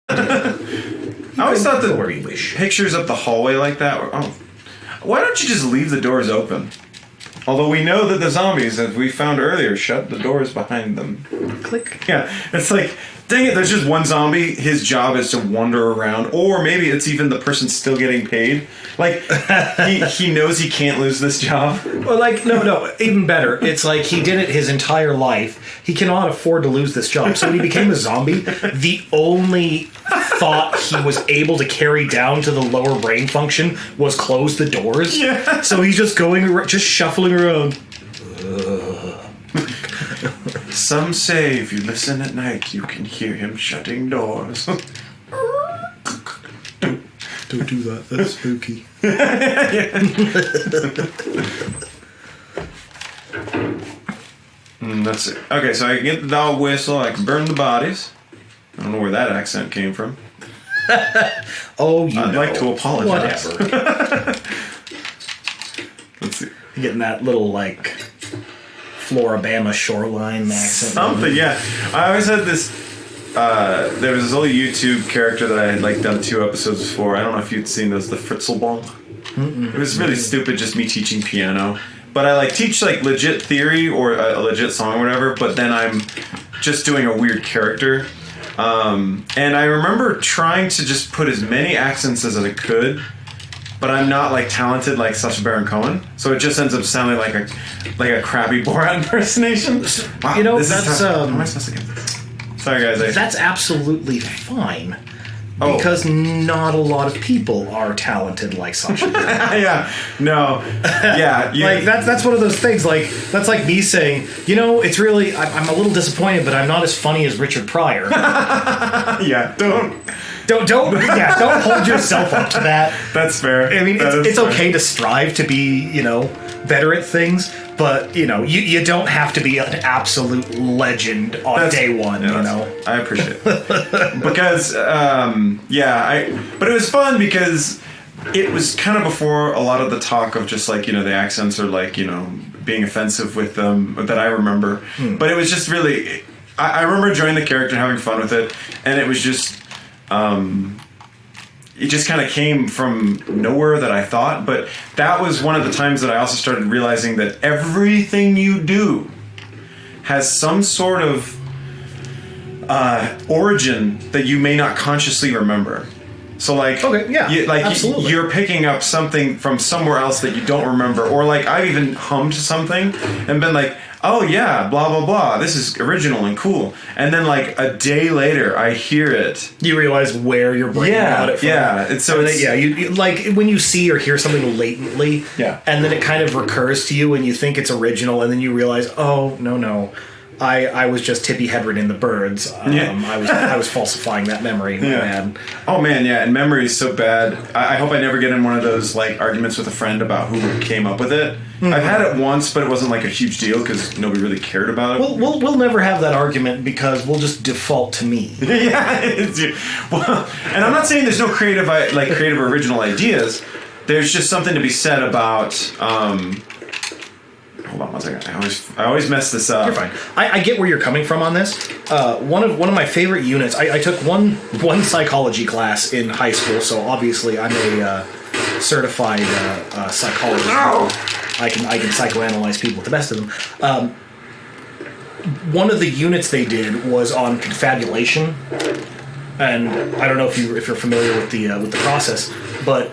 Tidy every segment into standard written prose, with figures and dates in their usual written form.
I always thought that where you wish. pictures up the hallway like that were, why don't you just leave the doors open? Although we know that the zombies, as we found earlier, shut the doors behind them. Click. Yeah, it's like, dang it, there's just one zombie. His job is to wander around. Or maybe it's even the person still getting paid. Like, he knows he can't lose this job. Well, like, no, even better. It's like he did it his entire life. He cannot afford to lose this job. So when he became a zombie, the only thought he was able to carry down to the lower brain function was close the doors. Yeah. So he's just just shuffling around. Some say if you listen at night, you can hear him shutting doors. Don't do that. That's spooky. That's it. Okay, so I can get the dog whistle. I can burn the bodies. I don't know where that accent came from. Oh, I'd like to apologize. Whatever. Let's see. Getting that little, like, Floribama shoreline accent. Something, yeah. I always had this. There was this little YouTube character that I had like done 2 episodes before. I don't know if you'd seen those, the Fritzelbong. It was really stupid, just me teaching piano. But I like teach like legit theory or a legit song or whatever. But then I'm just doing a weird character. And I remember trying to just put as many accents as I could. But I'm not like talented like Sacha Baron Cohen, so it just ends up sounding like a crappy Borat impersonation. Wow, You know, this is that's tough. How am I supposed to get this? Sorry, guys. That's absolutely fine. Oh. Because not a lot of people are talented like Sacha Baron. Yeah, no, yeah. Like that's one of those things. Like that's like me saying, you know, it's really I'm a little disappointed, but I'm not as funny as Richard Pryor. Yeah, don't hold yourself up to that. That's fair. I mean, it's fair. okay to strive to be, you know, better at things, but you know, you don't have to be an absolute legend on day one. Yeah, you know, I appreciate it because but it was fun because it was kind of before a lot of the talk of just like, you know, the accents or like, you know, being offensive with them that I remember. But it was just really, I remember enjoying the character and having fun with it, and it was just. It just kind of came from nowhere that I thought, but that was one of the times that I also started realizing that everything you do has some sort of origin that you may not consciously remember. So like, okay, yeah, absolutely. You're picking up something from somewhere else that you don't remember, or like I've even hummed something and been like, oh yeah, blah blah blah, this is original and cool, and then like a day later I hear it. You realize where your brain got it from. Yeah, and so it's, you like when you see or hear something latently, and then it kind of recurs to you and you think it's original, and then you realize, oh no. I was just Tippi Hedren in The Birds. I was falsifying that memory. Man. Oh man, yeah, and memory is so bad. I hope I never get in one of those like arguments with a friend about who came up with it. Mm-hmm. I've had it once, but it wasn't like a huge deal because nobody really cared about it. We'll never have that argument because we'll just default to me. Yeah, well, and I'm not saying there's no creative original ideas. There's just something to be said about. Hold on one second. I always mess this up. You're fine. I get where you're coming from on this. One of my favorite units. I took one psychology class in high school, so obviously I'm a certified psychologist. I can psychoanalyze people with the best of them. One of the units they did was on confabulation, and I don't know if you're familiar with the process, but.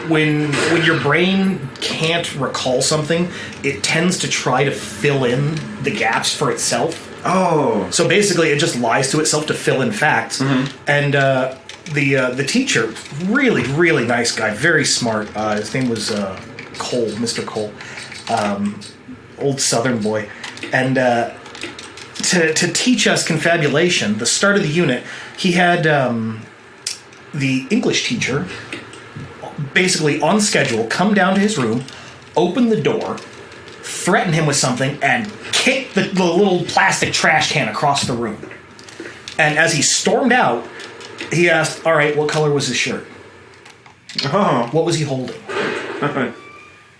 When your brain can't recall something, it tends to try to fill in the gaps for itself. Oh. So basically, it just lies to itself to fill in facts. Mm-hmm. And the teacher, really, really nice guy, very smart. His name was Cole, Mr. Cole, old Southern boy. And to teach us confabulation, the start of the unit, he had the English teacher basically on schedule come down to his room, open the door, threaten him with something, and kick the little plastic trash can across the room. And as he stormed out, he asked, all right, what color was his shirt? Oh. What was he holding?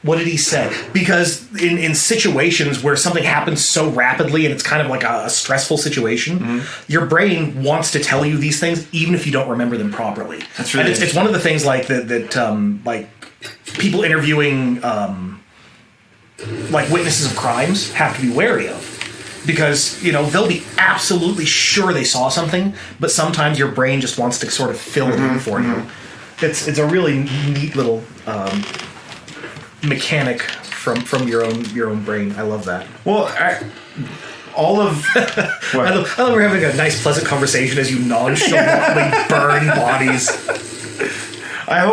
What did he say? Because in situations where something happens so rapidly and it's kind of like a stressful situation, your brain wants to tell you these things even if you don't remember them properly. That's really it's one of the things like that like people interviewing like witnesses of crimes have to be wary of. Because, they'll be absolutely sure they saw something, but sometimes your brain just wants to sort of fill it in for you. It's a really neat little mechanic from your own brain. I love that. Well, I love we're having a nice, pleasant conversation as you nonchalantly burn bodies. I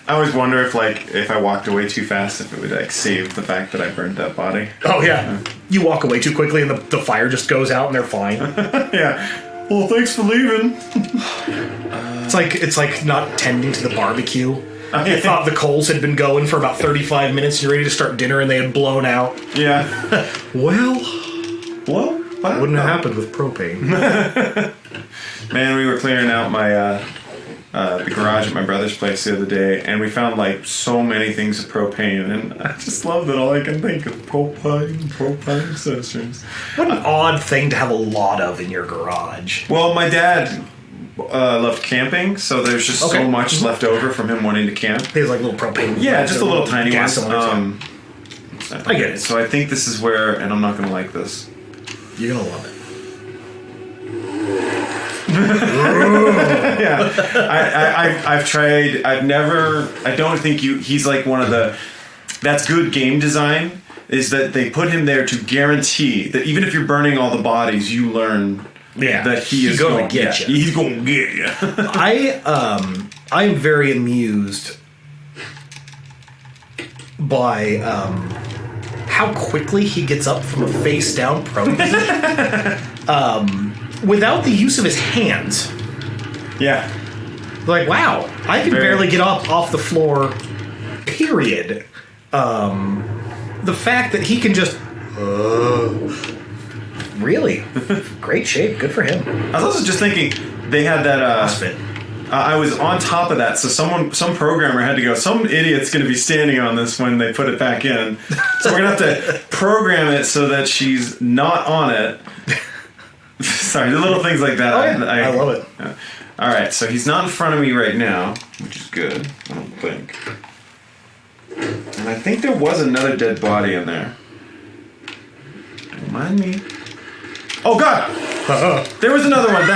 always wonder if I walked away too fast, if it would save the fact that I burned that body. Oh yeah, you walk away too quickly and the fire just goes out and they're fine. Yeah. Well, thanks for leaving. It's like not tending to the barbecue. You thought the coals had been going for about 35 minutes and you're ready to start dinner and they had blown out. Yeah. Well, that wouldn't have happened with propane. Man, we were clearing out my the garage at my brother's place the other day, and we found so many things of propane, and I just love that all I can think of propane cisterns. What an odd thing to have a lot of in your garage. Well, my dad loved camping, so there's just so much left over from him wanting to camp. He has little propane. Yeah, just a little tiny gas one. I get it. So I think this is where, and I'm not going to like this. You're going to love it. Yeah, I've tried. I don't think he's one of the. That's good game design. Is that they put him there to guarantee that even if you're burning all the bodies, you learn that he's going to get you. He's going to get you. I'm very amused by how quickly he gets up from a face down prone without the use of his hands. Yeah. Wow, I can barely get up off the floor, period. The fact that he can just... really? Great shape. Good for him. I was also just thinking, they had that... CrossFit. I was on top of that, so some programmer had to go, some idiot's going to be standing on this when they put it back in. So we're going to have to program it so that she's not on it. Sorry, the little things like that. Oh, yeah. I love it. All right, so he's not in front of me right now, which is good, I don't think. And I think there was another dead body in there. Don't mind me. Oh, God! There was another one.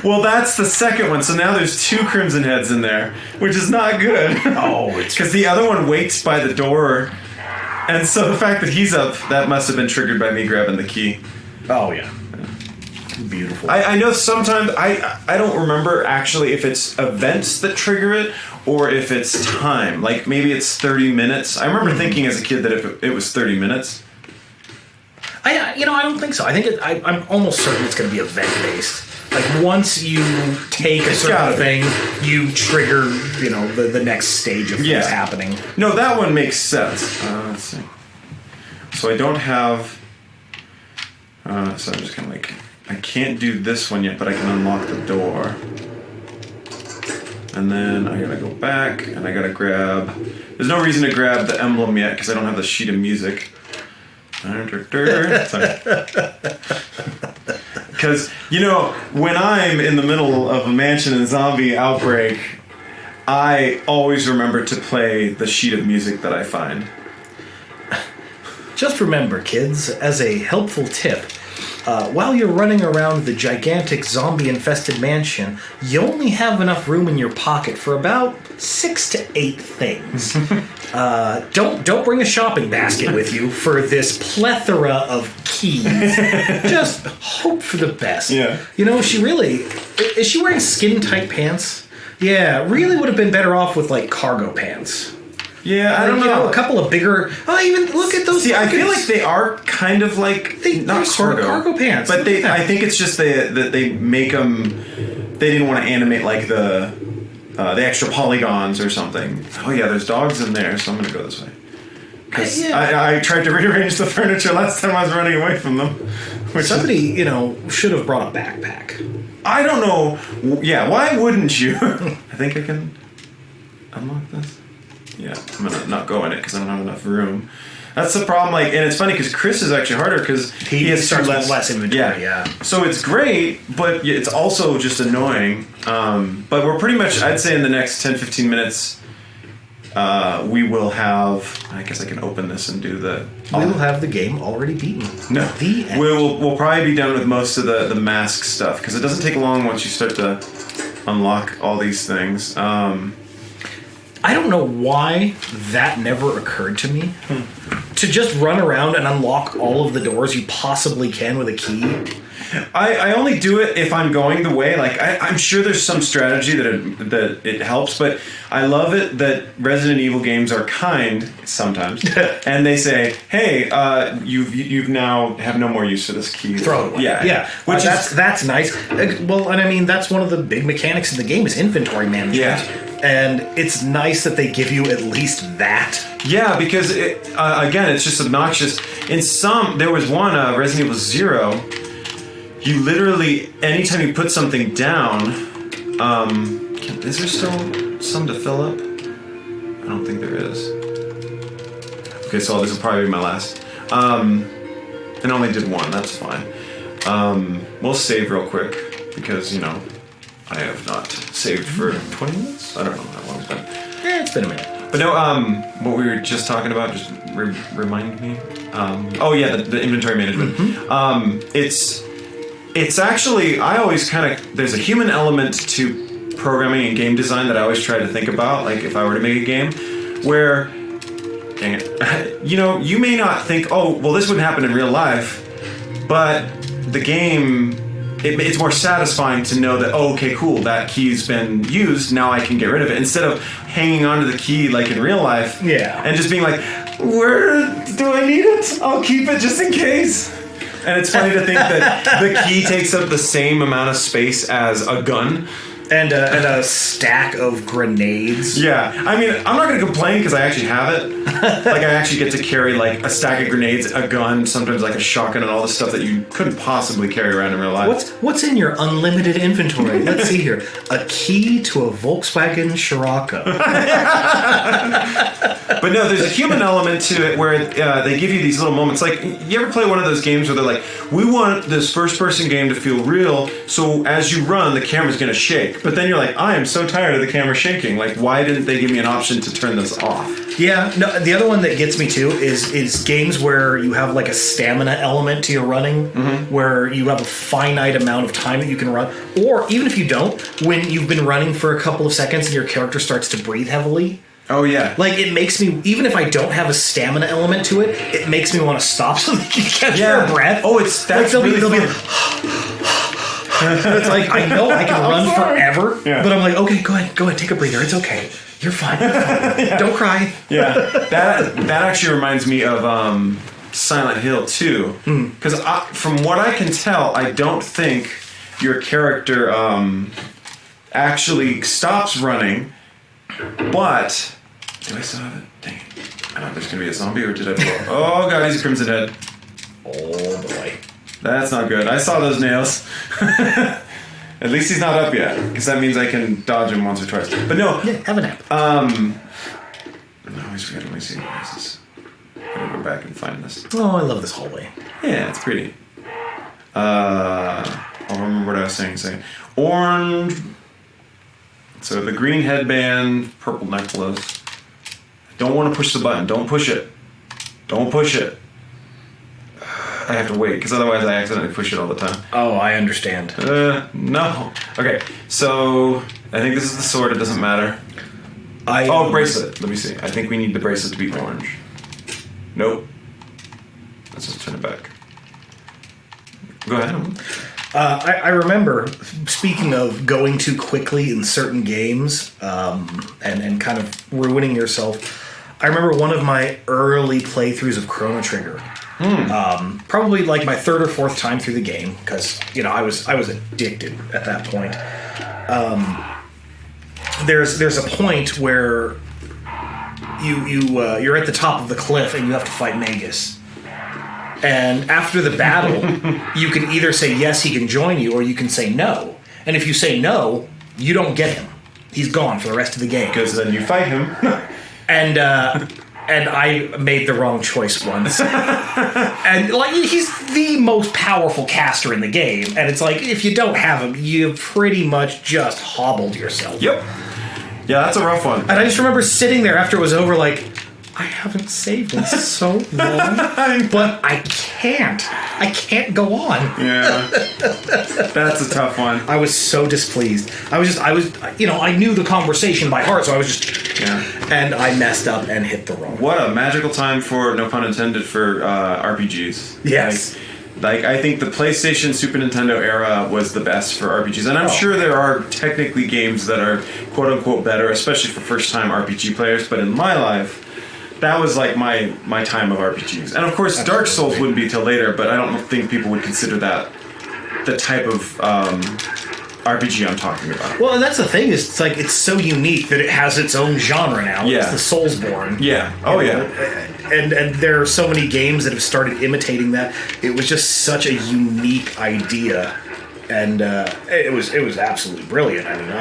Well, that's the second one. So now there's 2 Crimson Heads in there, which is not good. Oh, it's... Because the other one waits by the door. And so the fact that he's up, that must have been triggered by me grabbing the key. Oh, yeah. Beautiful. I know sometimes, I don't remember actually if it's events that trigger it or if it's time. Maybe it's 30 minutes. I remember thinking as a kid that if it was 30 minutes. I don't think so. I think I'm almost certain it's going to be event-based. Once you take a certain thing, you trigger, the next stage of things happening. No, that one makes sense. Let's see. So I don't have... so I'm just kind of I can't do this one yet, but I can unlock the door. And then I gotta go back, and I gotta grab... There's no reason to grab the emblem yet, because I don't have the sheet of music. Because, when I'm in the middle of a mansion and zombie outbreak, I always remember to play the sheet of music that I find. Just remember, kids, as a helpful tip, while you're running around the gigantic zombie-infested mansion, you only have enough room in your pocket for about 6 to 8 things. Don't bring a shopping basket with you for this plethora of keys. Just hope for the best. Yeah. Is she wearing skin-tight pants? Yeah, really would have been better off with cargo pants. Yeah, I don't know. A couple of bigger... Oh, even look at those pockets. I feel like they are kind of not cargo pants. But I think it's just that they make them... They didn't want to animate the extra polygons or something. Oh yeah, there's dogs in there, so I'm going to go this way. Because I tried to rearrange the furniture last time I was running away from them. Somebody, should have brought a backpack. I don't know. Yeah, why wouldn't you? I think I can unlock this. Yeah, I'm gonna not go in it because I don't have enough room. That's the problem. Like, and it's funny because Chris is actually harder because he has starts with less inventory. Yeah. So it's great, but it's also just annoying. But we're pretty much, I'd say, in the next 10-15 minutes, we will have. I guess I can open this and do the. We will have the game already beaten. No, the end. We'll probably be done with most of the mask stuff because it doesn't take long once you start to unlock all these things. I don't know why that never occurred to me. To just run around and unlock all of the doors you possibly can with a key. I only do it if I'm going the way. Like I'm sure there's some strategy that it helps, but I love it that Resident Evil games are kind sometimes, and they say, "Hey, you've now have no more use for this key. Throw it away." Yeah. Which that's nice. Well, and I mean that's one of the big mechanics in the game is inventory management. Yeah. And it's nice that they give you at least that. Yeah, because again, it's just obnoxious. There was one Resident Evil 0. You literally, anytime you put something down, is there still some to fill up? I don't think there is. Okay, so this will probably be my last. And I only did one, that's fine. We'll save real quick, because, I have not saved for 20 minutes? I don't know how long it's been. Yeah, it's been a minute. But no, what we were just talking about, just remind me. The inventory management. Mm-hmm. It's actually, I always there's a human element to programming and game design that I always try to think about, like if I were to make a game, where, dang it, you may not think, oh, well, this wouldn't happen in real life, but the game, it's more satisfying to know that, oh, okay, cool, that key's been used, now I can get rid of it, instead of hanging onto the key like in real life, and just being like, where do I need it? I'll keep it just in case. And it's funny to think that the key takes up the same amount of space as a gun. And a stack of grenades. Yeah. I mean, I'm not going to complain because I actually have it. Like, I actually get to carry, like, a stack of grenades, a gun, sometimes, like, a shotgun, and all this stuff that you couldn't possibly carry around in real life. What's in your unlimited inventory? Let's see here. A key to a Volkswagen Scirocco. But no, there's a human element to it where they give you these little moments. Like, you ever play one of those games where they're like, we want this first-person game to feel real, so as you run, the camera's going to shake. But then you're like, I am so tired of the camera shaking. Like, why didn't they give me an option to turn this off? Yeah, no, the other one that gets me too is games where you have like a stamina element to your running, where you have a finite amount of time that you can run. Or even if you don't, when you've been running for a couple of seconds and your character starts to breathe heavily. Oh, yeah. Like, it makes me, even if I don't have a stamina element to it, it makes me want to stop so they can catch their breath. Oh, that's like, they'll be it's like, I know I can run forever, but I'm like, okay, go ahead, take a breather. It's okay. You're fine. Don't cry. Yeah. That actually reminds me of Silent Hill 2. Because from what I can tell, I don't think your character actually stops running, but... Do I still have it? Dang it. I don't know if there's going to be a zombie, or did I blow? Oh, God, he's a Crimson Head. Oh, boy. That's not good. I saw those nails. At least he's not up yet, because that means I can dodge him once or twice. But no. Yeah, have a nap. I always forget. Let me see. What is this? I'm going to go back and find this. Oh, I love this hallway. Yeah, it's pretty. I'll remember what I was saying. Orange. So the green headband, purple necklace. Don't want to push the button. Don't push it. Don't push it. I have to wait, because otherwise I accidentally push it all the time. Oh, I understand. No. Okay, so I think this is the sword. It doesn't matter. Bracelet. Let me see. I think we need the bracelet to be orange. Nope. Let's just turn it back. Go ahead. I remember, speaking of going too quickly in certain games and kind of ruining yourself, I remember one of my early playthroughs of Chrono Trigger. Probably like my third or fourth time through the game, because I was addicted at that point. There's a point where you're at the top of the cliff and you have to fight Magus. And after the battle, you can either say yes, he can join you, or you can say no. And if you say no, you don't get him. He's gone for the rest of the game. Because then you fight him. And I made the wrong choice once. And like he's the most powerful caster in the game, and it's like if you don't have him, you pretty much just hobbled yourself. Yep. Yeah, that's a rough one. And I just remember sitting there after it was over, like, I haven't saved in so long, but I can't go on. Yeah, that's a tough one. I was so displeased. I was, I knew the conversation by heart, so I was just, and I messed up and hit the wrong. What a magical time for, no pun intended, for RPGs. Yes. Like, I think the PlayStation, Super Nintendo era was the best for RPGs. And I'm sure there are technically games that are quote-unquote better, especially for first-time RPG players. But in my life, that was like my time of RPGs. And of course, Absolutely. Dark Souls wouldn't be till later, but I don't think people would consider that the type of RPG I'm talking about. Well, and that's the thing, is it's like it's so unique that it has its own genre now. Yeah. It's the Soulsborne. Yeah. Oh, yeah. And there are so many games that have started imitating that. It was just such a unique idea, and it was absolutely brilliant. I mean,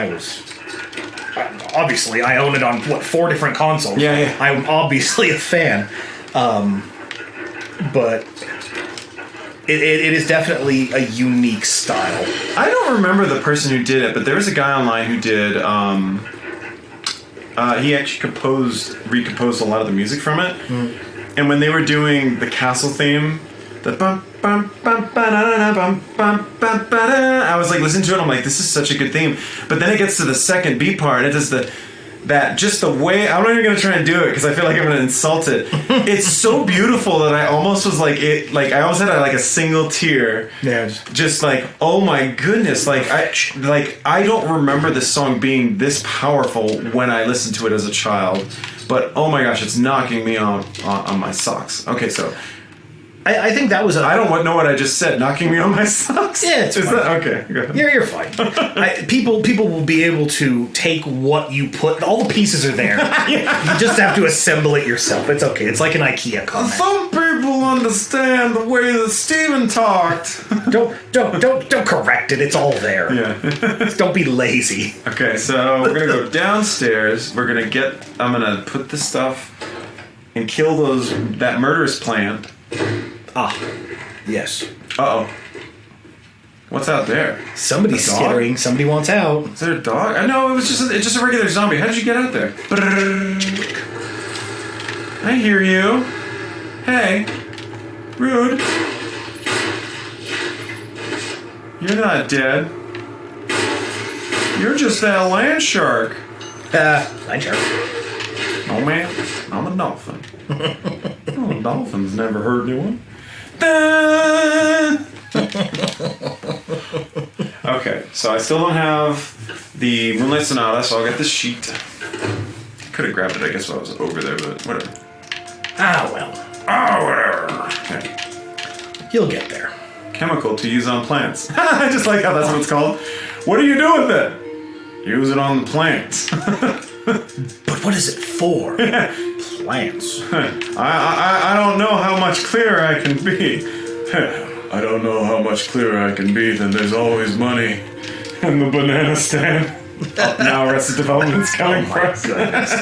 obviously I own it on 4 different consoles. Yeah. I'm obviously a fan, but it is definitely a unique style. I don't remember the person who did it, but there was a guy online who did. He actually recomposed a lot of the music from it. And when they were doing the castle theme, the bum bum bum bum bum bum, I was like listening to it. I'm like, this is such a good theme. But then it gets to the second B part. It does just the way. I'm not even gonna try and do it because I feel like I'm gonna insult it. It's so beautiful that I almost was like it. Like I almost had a single tear. Yeah. Just like, oh my goodness! I don't remember this song being this powerful when I listened to it as a child. But oh my gosh, it's knocking me on my socks. Okay, so. I think that was I don't know what I just said. Knocking me on my socks? Yeah, it's fine. Okay, go ahead. You're fine. People will be able to take what you put. All the pieces are there. Yeah. You just have to assemble it yourself. It's okay. It's like an IKEA comment. Some people understand the way that Steven talked. Don't correct it. It's all there. Yeah. Don't be lazy. Okay, so we're gonna go downstairs. I'm gonna put the stuff and kill that murderous plant. Ah, yes. Uh-oh. What's out there? Somebody's skittering. Somebody wants out. Is there a dog? I know, it's just a regular zombie. How did you get out there? I hear you. Hey. Rude. You're not dead. You're just that land shark. Land shark. Oh man, I'm a dolphin. Oh, dolphins never hurt anyone. Okay, so I still don't have the Moonlight Sonata, so I'll get the sheet. Could have grabbed it, I guess, while I was over there, but whatever. Whatever. Okay. You'll get there. Chemical to use on plants. I just like how that's what it's called. What do you do with it? Use it on the plants. But what is it for? Plants. I don't know how much clearer I can be. I don't know how much clearer I can be, then there's always money in the banana stand. Now Arrested Development's coming for us. Goodness.